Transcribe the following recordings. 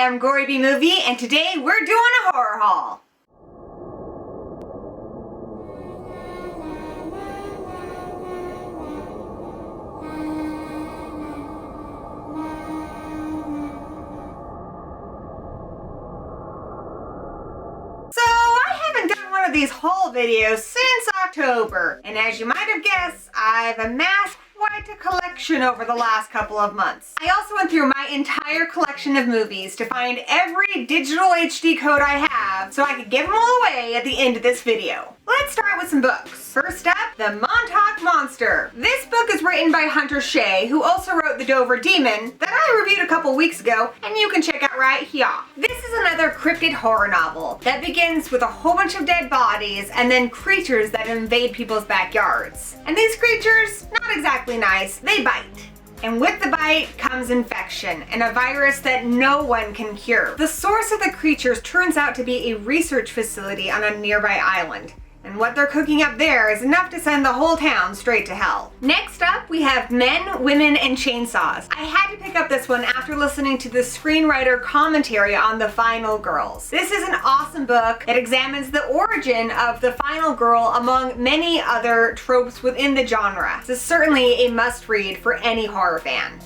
Hi, I'm Gory B Movie, and today we're doing a horror haul. So I haven't done one of these haul videos since October, and as you might have guessed, I've amassed quite a collection over the last couple of months. I also went through my entire collection of movies to find every digital HD code I have so I could give them all away at the end of this video. Let's start with some books. First up, The Montauk Monster. This book is written by Hunter Shea, who also wrote The Dover Demon, that I reviewed a couple weeks ago, and you can check out right here. This is another cryptid horror novel that begins with a whole bunch of dead bodies and then creatures that invade people's backyards. And these creatures, not exactly nice, they bite. And with the bite comes infection and a virus that no one can cure. The source of the creatures turns out to be a research facility on a nearby island. And what they're cooking up there is enough to send the whole town straight to hell. Next up, we have Men, Women, and Chainsaws. I had to pick up this one after listening to the screenwriter commentary on The Final Girls. This is an awesome book that examines the origin of the final girl among many other tropes within the genre. This is certainly a must-read for any horror fan.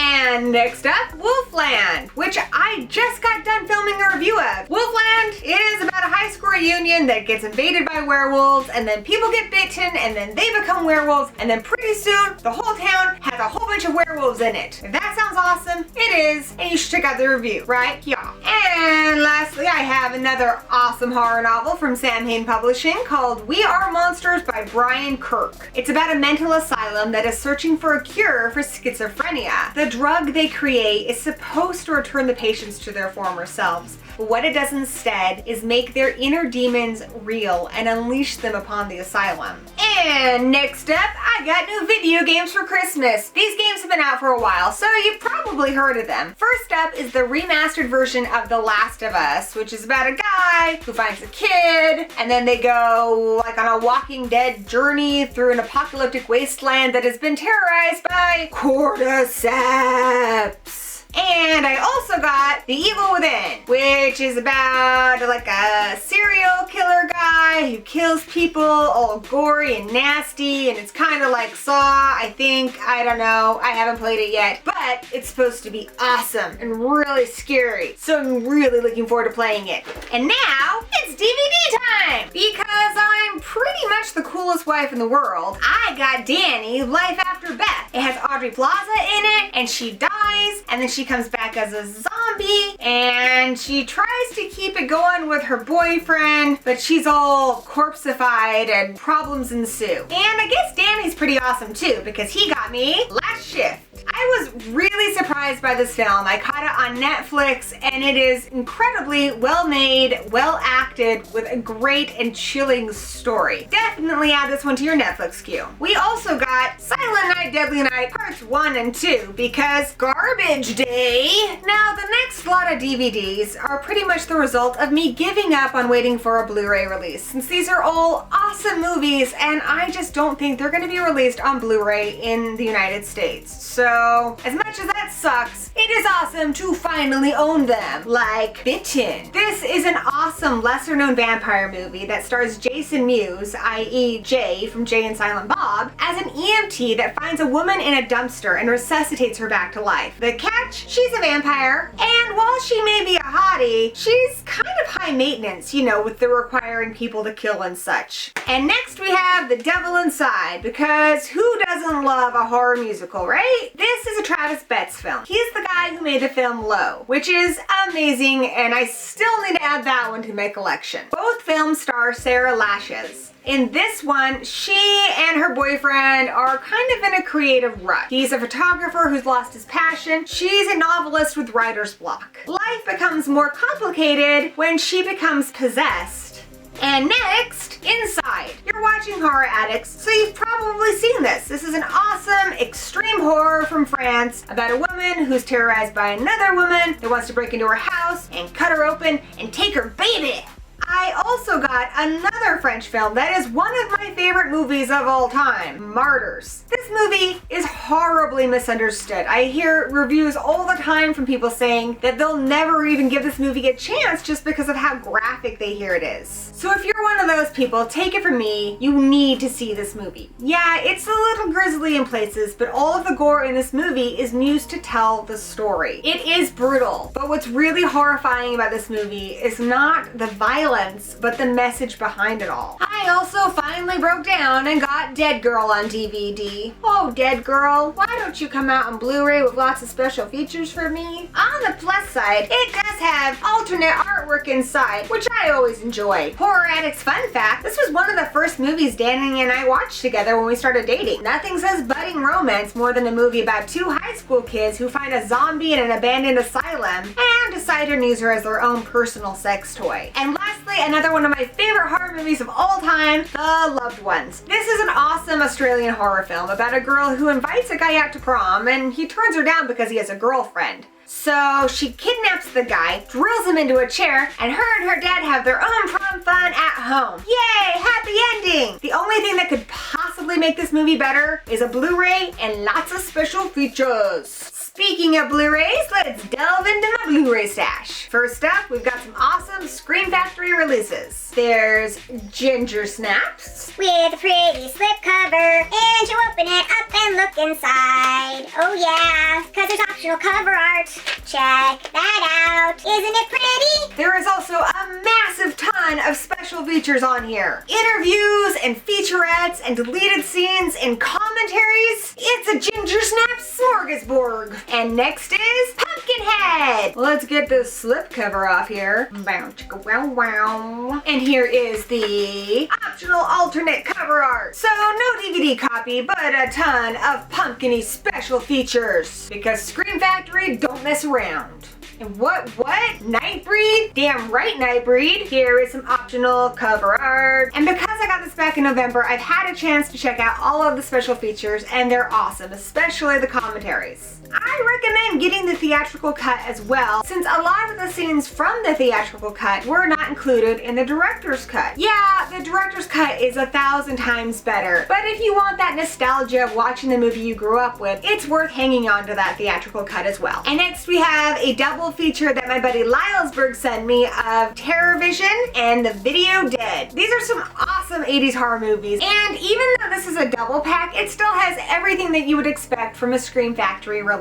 And next up, Wolfland, which I just got done filming a review of. Wolfland is about a high school reunion that gets invaded by werewolves, and then people get bitten, and then they become werewolves, and then pretty soon, the whole town has a whole bunch of werewolves in it. If that sounds awesome, it is, and you should check out the review right here. And lastly, I have another awesome horror novel from Sam Hain Publishing called We Are Monsters by Brian Kirk. It's about a mental asylum that is searching for a cure for schizophrenia. The drug they create is supposed to return the patients to their former selves, but what it does instead is make their inner demons real and unleash them upon the asylum. And next up, I got new video games for Christmas. These games have been out for a while, so you've probably heard of them. First up is the remastered version of The Last of Us, which is about a guy who finds a kid, and then they go like on a Walking Dead journey through an apocalyptic wasteland that has been terrorized by cordyceps. And I also got The Evil Within, which is about like a serial killer guy who kills people all gory and nasty, and it's kind of like Saw, I think. I don't know. I haven't played it yet, but it's supposed to be awesome and really scary. So I'm really looking forward to playing it. And now it's DVD time! Because I'm pretty much the coolest wife in the world. I got Danny, Life After Beth. It has Aubrey Plaza in it, and she dies, and then she comes back as a zombie, and she tries to keep it going with her boyfriend, but she's all corpseified and problems ensue. And I guess Danny's pretty awesome too, because he got me Last Shift. I was really surprised by this film. I caught it on Netflix, and it is incredibly well made, well acted, with a great and chilling story. Definitely add this one to your Netflix queue. We also got Silent Night, Deadly Night Parts 1 and 2, because garbage day. Now, the next lot of DVDs are pretty much the result of me giving up on waiting for a Blu-ray release, since these are all awesome movies, and I just don't think they're going to be released on Blu-ray in the United States. So, as much as that sucks, it is awesome to finally own them, like Bitten. This is an awesome lesser-known vampire movie that stars Jason Mewes, i.e. Jay from Jay and Silent Bob, as an EMT that finds a woman in a dumpster and resuscitates her back to life. The catch? She's a vampire, and while she may be a hottie, she's kind of high maintenance, you know, with the requiring people to kill and such. And next we have The Devil Inside, because who doesn't love a horror musical, right? This is a Travis Betts film. He's the guy who made the film Low, which is amazing, and I still need to add that one to my collection. Both films star Sarah Lashes. In this one, she and her boyfriend are kind of in a creative rut. He's a photographer who's lost his passion. She's a novelist with writer's block. Life becomes more complicated when she becomes possessed. And next, Inside. You're watching Horror Addicts, so you've probably seen this. This is an awesome, extreme horror from France about a woman who's terrorized by another woman that wants to break into her house and cut her open and take her baby. I also got another French film that is one of my favorite movies of all time, Martyrs. This movie is horribly misunderstood. I hear reviews all the time from people saying that they'll never even give this movie a chance just because of how graphic they hear it is. So if you're one of those people, take it from me, you need to see this movie. Yeah, it's a little grisly in places, but all of the gore in this movie is used to tell the story. It is brutal, but what's really horrifying about this movie is not the violence, but the message behind it all. I also finally broke down and got Dead Girl on DVD. Oh, Dead Girl, why don't you come out on Blu-ray with lots of special features for me? On the plus side, it does have alternate artwork inside, which I always enjoy. Horror Addicts fun fact, this was one of the first movies Danny and I watched together when we started dating. Nothing says budding romance more than a movie about two high school kids who find a zombie in an abandoned asylum and decide to use her as their own personal sex toy. And lastly, another one of my favorite horror movies of all time, The Loved Ones. This is an awesome Australian horror film about a girl who invites a guy out to prom and he turns her down because he has a girlfriend. So she kidnaps the guy, drills him into a chair, and her dad have their own prom fun at home. Yay, happy ending! The only thing that could possibly make this movie better is a Blu-ray and lots of special features. Speaking of Blu-rays, let's delve into my Blu-ray stash. First up, we've got some awesome Scream Factory releases. There's Ginger Snaps with a pretty slipcover, and you open it up and look inside. Oh yeah, because there's optional cover art. Check that out. Isn't it pretty? There is also a massive ton of special features on here. Interviews and featurettes and deleted scenes and commentaries. It's a Ginger Snaps smorgasbord. And next is Pumpkinhead. Let's get this slipcover off here. Bow, chicka, wow, wow. And here is the optional alternate cover art. So no DVD copy, but a ton of pumpkin-y special features. Because Scream Factory don't mess around. And what? Nightbreed? Damn right, Nightbreed. Here is some optional cover art. And because I got this back in November, I've had a chance to check out all of the special features, and they're awesome, especially the commentaries. I recommend getting the theatrical cut as well, since a lot of the scenes from the theatrical cut were not included in the director's cut. Yeah, the director's cut is 1,000 times better, but if you want that nostalgia of watching the movie you grew up with, it's worth hanging on to that theatrical cut as well. And next we have a double feature that my buddy Lylesburg sent me of Terror Vision and The Video Dead. These are some awesome 80s horror movies, and even though this is a double pack, it still has everything that you would expect from a Scream Factory release.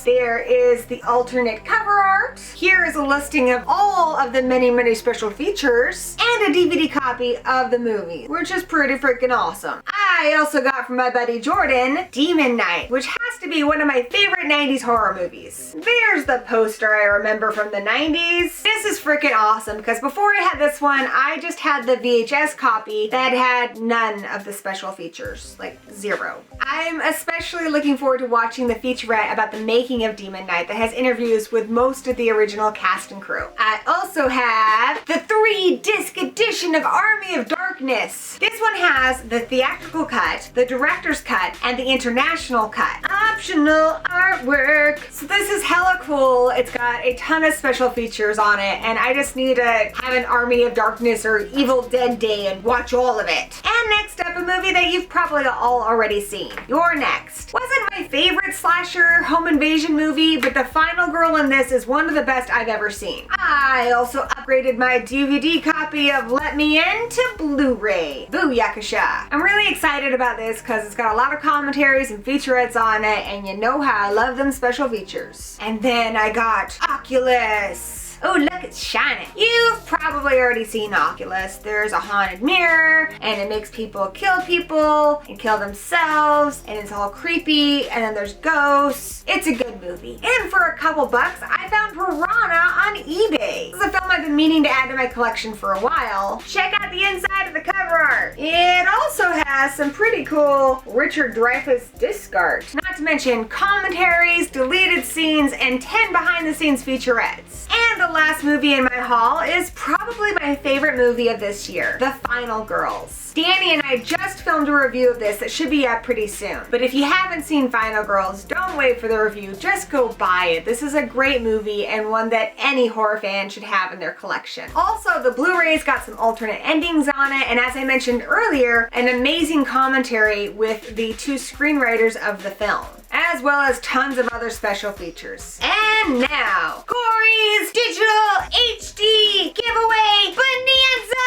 There is the alternate cover art. Here is a listing of all of the many special features and a DVD copy of the movie, which is pretty freaking awesome. I also got from my buddy Jordan, Demon Knight, which has to be one of my favorite 90s horror movies. There's the poster I remember from the 90s. This is freaking awesome because before I had this one, I just had the VHS copy that had none of the special features, like zero. I'm especially looking forward to watching the featurette about the making of Demon Knight that has interviews with most of the original cast and crew. I also have the 3-disc edition of Army of Darkness. This one has the theatrical cut, the director's cut, and the international cut. Optional artwork. So this is hella cool. It's got a ton of special features on it, and I just need to have an Army of Darkness or Evil Dead day and watch all of it. And next up, a movie that you've probably all already seen. You're Next. Wasn't my favorite slasher home invasion movie, but the final girl in this is one of the best I've ever seen. I also upgraded my DVD copy of Let Me In to Blu-ray. Booyakasha. I'm really excited about this because it's got a lot of commentaries and featurettes on it, and you know how I love them special features. And then I got Oculus. Oh, look, it's shining. You've probably already seen Oculus. There's a haunted mirror, and it makes people and kill themselves, and it's all creepy, and then there's ghosts. It's a good movie. And for a couple bucks, I found Piranha on eBay. This is a film I've been meaning to add to my collection for a while. Check out the inside of the cover art. It also has some pretty cool Richard Dreyfuss disc art. Not to mention commentaries, deleted scenes, and 10 behind-the-scenes featurettes. And And the last movie in my haul is probably my favorite movie of this year, The Final Girls. Danny and I just filmed a review of this that should be up pretty soon. But if you haven't seen Final Girls, don't wait for the review, just go buy it. This is a great movie and one that any horror fan should have in their collection. Also, the Blu-rays got some alternate endings on it, and as I mentioned earlier, an amazing commentary with the two screenwriters of the film, as well as tons of other special features. And now, Gory's Digital HD Giveaway Bonanza!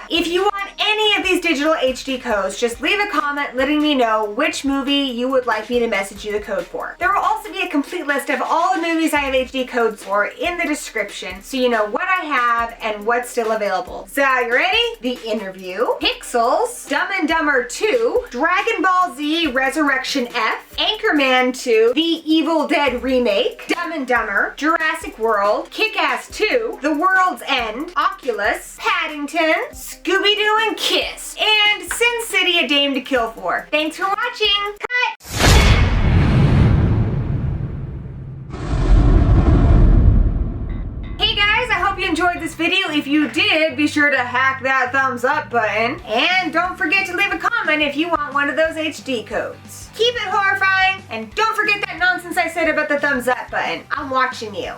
If you want any of these digital HD codes, just leave a comment letting me know which movie you would like me to message you the code for. There will also be a complete list of all the movies I have HD codes for in the description, so you know what I have and what's still available. So, you ready? The Interview, Pixels, Dumb and Dumber 2, Dragon Ball Z Resurrection F, Anchorman 2, The Evil Dead Remake, Dumb and Dumber, Jurassic World, Kick-Ass 2, The World's End, Oculus, Paddington, Scooby-Doo and Kiss, and Sin City: A Dame to Kill For. Thanks for watching. Cut! Hey guys, I hope you enjoyed this video. If you did, be sure to hack that thumbs up button. And don't forget to leave a comment if you want one of those HD codes. Keep it horrifying, and don't forget that nonsense I said about the thumbs up button. I'm watching you.